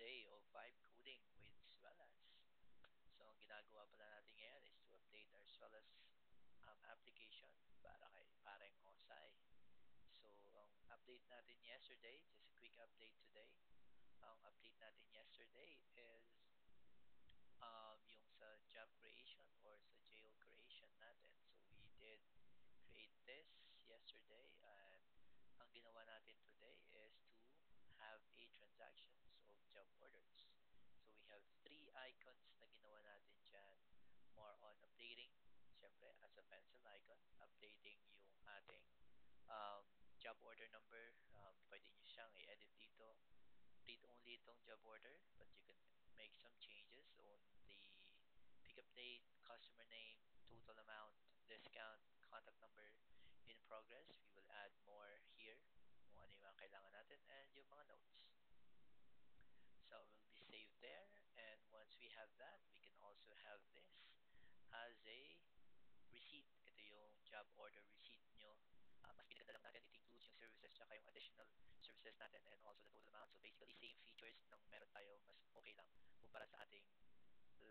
day of Vibe Coding with Swellas. So, ang ginagawa pala natin ngayon is to update our Swellas application para kay Pareng Osay. So, ang update natin yesterday, just a quick update today. Ang update natin yesterday is yung sa job creation or sa jail creation natin. So, we did create this yesterday, and ang ginawa natin today is to have a transactions of job orders. So we have three icons na ginawa natin dyan. More on updating, syempre as a pencil icon, updating yung ating job order number. Pwede nyo siyang i-edit dito. Read only itong job order, but you can make some changes on the pickup date, customer name, total amount, discount, contact number, in progress. We will add more here kung ano yung mga kailangan natin and yung mga notes. So it will be saved there, and once we have that, we can also have this as a receipt. Ito yung job order receipt nyo. Mas pinaganda lang natin, it includes yung services tsaka yung additional services natin and also the total amount. So basically, same features ng meron tayo, mas okay lang kumpara sa ating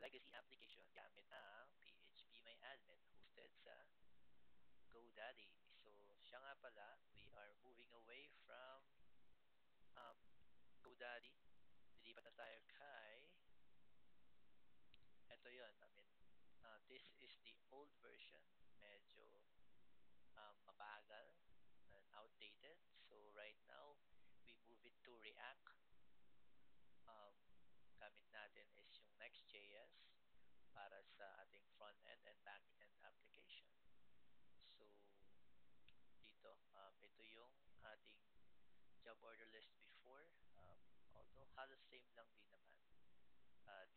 legacy application gamit ang PHPMyAdmin hosted sa GoDaddy. So, siya nga pala, we are moving away from um, GoDaddy. Lilipat na tayo kay, ito yun, this is the old version, medyo mabagal and outdated. So, right now, we move it to React. Gamit natin is yung Next.js para sa ating front-end and back-end application. So, dito, ito yung ating job order list before, although halos same lang din naman.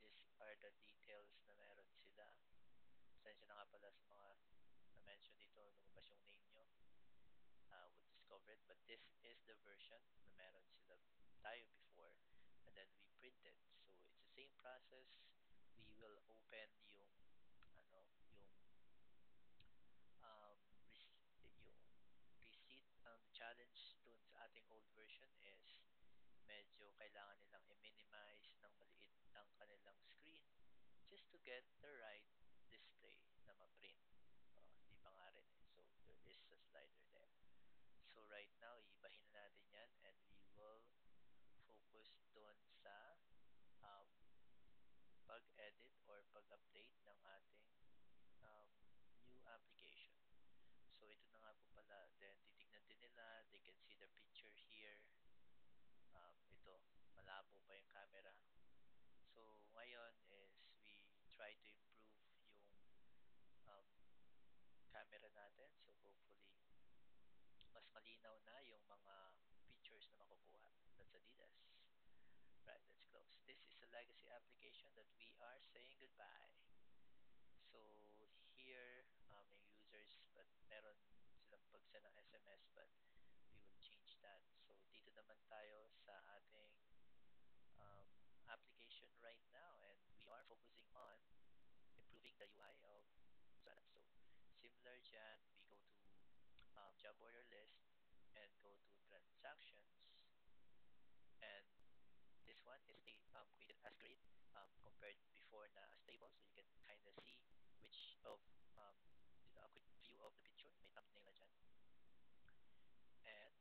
These are the details na meron sila. Pasensya na nga pala sa mga na-mention dito, lumabas yung name nyo. We'll discover it, but this is the version na meron sila tayo before, and then we print it. So, it's the same process. We will open yung yung receipt. Ang challenge dun sa ating old version is medyo kailangan nilang i-minimize ng maliit ang kanilang screen just to get the right display na ma-print. Hindi pa nga rin eh. So, there is a slider there. So, right now, iibahin na natin yan and we will focus dun sa pag-edit or pag-update ng ating new application. So, ito na nga po pala. Then, titignan din nila. They can see the picture here. Ito, malabo pa yung camera. So, ngayon is we try to improve yung camera natin. So, hopefully, mas malinaw na yung mga pictures na makukuha. That's Adidas. Right, let's close. This is a legacy application that we are saying goodbye. So, here, may users, but meron silang pag-send ng SMS, but we will change that. So, dito naman tayo sa ating application right now, and we are focusing on improving the UI of Swellas. So, similar dyan, we go to job order list and go to transactions, and this one is created as grid compared before na as table, so you can kind of see which of a quick view of the picture. May thumbnail na dyan, and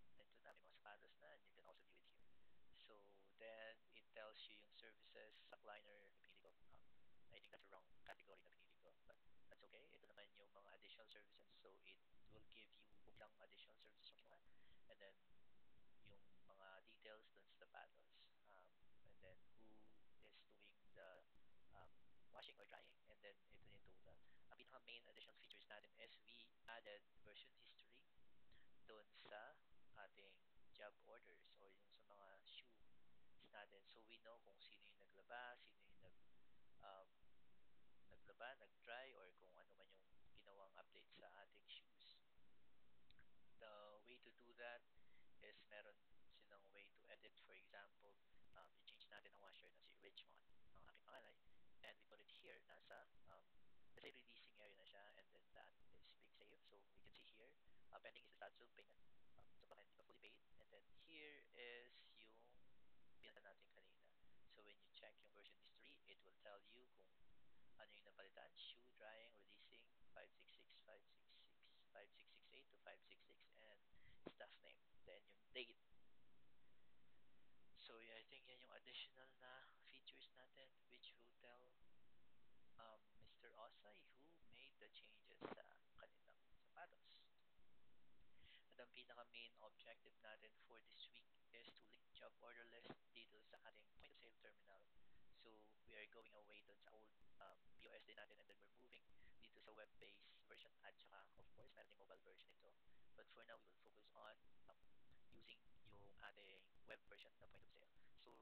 ito na, may mga sapatos na, and you can also view it here. So then it tells you yung services sa liner na pinili ko. I think that's the wrong category na pinili ko, but that's okay. Ito naman yung mga additional services, so it will give you kung ilang additional services yung kinuha, and then yung mga details dun sa sapatos, and then who is doing the washing or drying, and then ito yung total. Ang pinaka main additional features natin is we added version history dun sa ating job orders or yung sa mga shoes natin. So we know kung sino yung naglaba, sino yung naglaba, nag-dry, or kung ano man yung ginawang update sa ating shoes. The way to do that is meron silang way to edit. For example, i-change natin ang washer na si Richmond, ang aking pangalan, and we put it here, nasa let's say releasing area na siya, and then that is being saved. So we can see here, pending is the status of payment. So baka hindi pa fully paid, and then here is yung pinunta natin kanina. instance, shoe drying, releasing 566, 566, 5668 to 566, and staff name. Then yung date. So yeah, I think yan yung additional na features natin, which will tell Mr. Osai who made the changes sa kanilang sapatos. At ang pinaka-main objective natin for this week is to link job order list dito sa ating point of sale terminal. So we are going away dun sa old POS din natin, and then we're moving dito sa web-based version, at saka of course meron din mobile version ito. But for now, we will focus on using yung ating web version na point of sale. So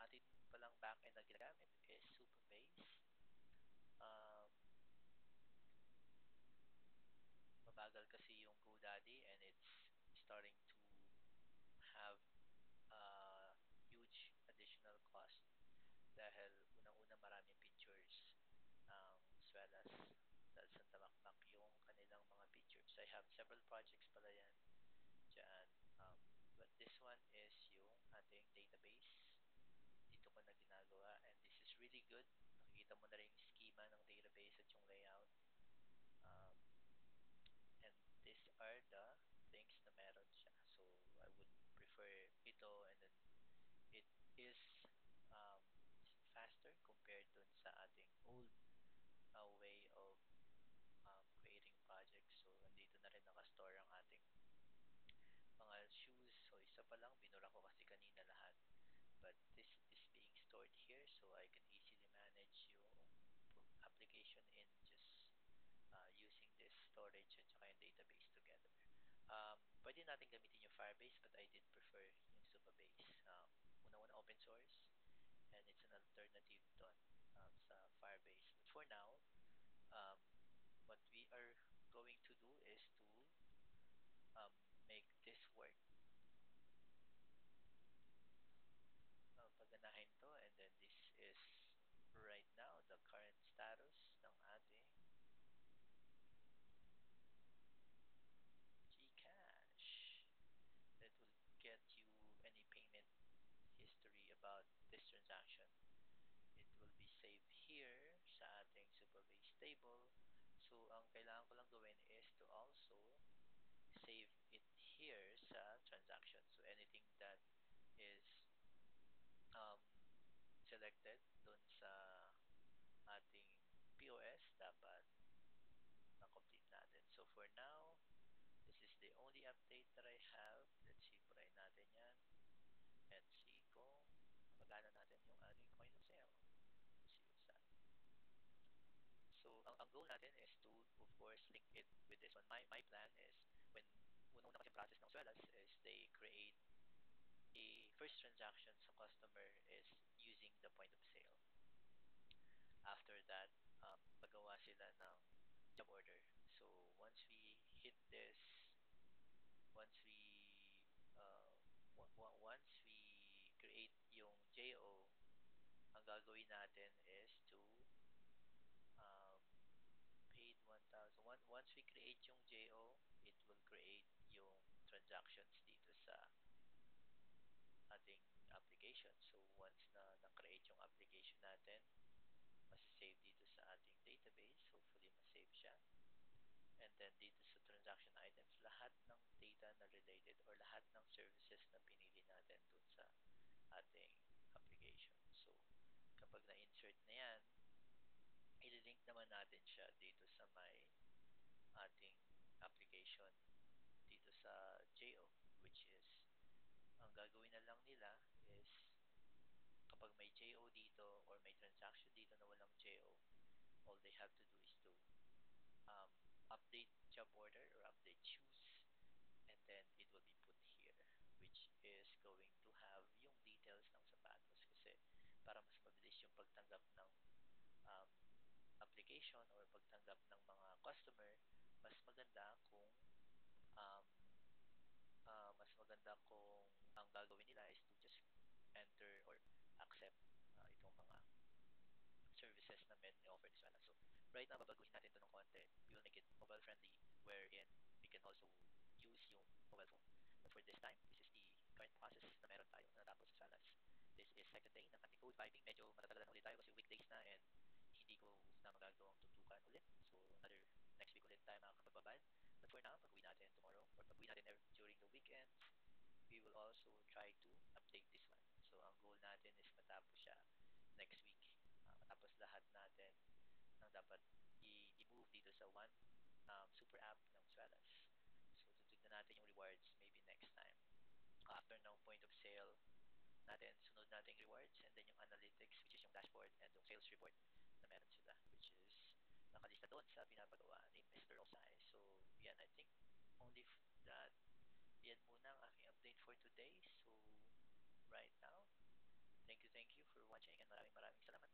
atin palang backend na ginagamit is Supabase. Mabagal kasi yung GoDaddy, and it's starting to have huge additional cost dahil unang-una maraming pictures, as well as dahil sa tamakmak yung kanilang mga pictures. I have several projects pala yan dyan, but this one is yung ating database. Dito ko na ginagawa, and this is really good. Nakikita mo na rin yung schema ng database at yung layout. And these are the things na meron siya. So I would prefer ito, and then it is um, faster compared dun sa ating old way of creating projects. So nandito na rin nakastore ang ating mga shoes. So isa pa lang, binura ko kasi kanina lahat. But this is being stored here, so I can easily manage yung application in just using this storage at saka yung database together. Pwede natin gamitin yung Firebase, but I did prefer yung Supabase. Una-una open source, and it's an alternative dun sa Firebase. But for now, what we are going to do is to make this work. Paganahin to, and then this is right now the current status ng ating Gcash. That will get you any payment history about this transaction. It will be saved here sa ating Supabase table. So ang kailangan ko lang gawin is to also save it here sa transaction. So anything that is um, selected dun sa ating POS, dapat na-complete natin. So for now, this is the only update that I have. Let's see, try natin yan. And see kung magana natin yung ating point of sale. Let's see what's that. So ang goal natin is to, of course, link it with this one. My plan is, when una-una kasi process ng Swelas is they create a first transaction sa customer is using the point of sale. After that, magawa sila ng job order. So once we hit this, once we once we create yung JO, ang gagawin natin is to paid 1,000. Once we create yung JO, it will create yung transactions dito sa ating application. So once na na-create yung application natin, mas-save dito sa ating database. Hopefully mas-save siya. And then dito sa transaction items, lahat ng data na related or lahat ng services na pinili natin dun sa ating application. So kapag na-insert na yan, ililink naman natin siya dito sa may ating application dito sa JO, which is ang gagawin na lang nila is kapag may JO dito or may transaction dito na walang JO, all they have to do is to update job order or update shoes, and then it will be put here, which is going to have yung details ng sapatos, kasi para mas mabilis yung pagtanggap ng application or pagtanggap ng mga customer, mas maganda kung ang gagawin nila is to just enter or accept itong mga services na offer this one. So right now, babaguhin natin ito ng konti. We will make it mobile friendly, wherein we can also use yung mobile phone. But for this time, this is the current process na meron tayo na natapos sa Salas. This is second day ng ating code vibing. Medyo matatagal na ulit tayo kasi weekdays na, and hindi ko na magagawang tutukan ulit. So, next week ulit tayo mga kababad. But for now, pag-uwi natin tomorrow, or pag-uwi natin during the weekends, we will also try to update this one. So, ang goal natin is matapos siya next week. Matapos lahat natin ng dapat i-move dito sa one super app ng Swellas. So, tutignan natin yung rewards maybe next time. After ng point of sale natin, sunod natin yung rewards and then yung analytics, which is yung dashboard and yung sales report na meron sila, which is nakalista doon sa pinapagawa ni Mr. Osai. So, yan, I think only that yan muna ang aking update for today. So, right now, thank you for watching and maraming salamat.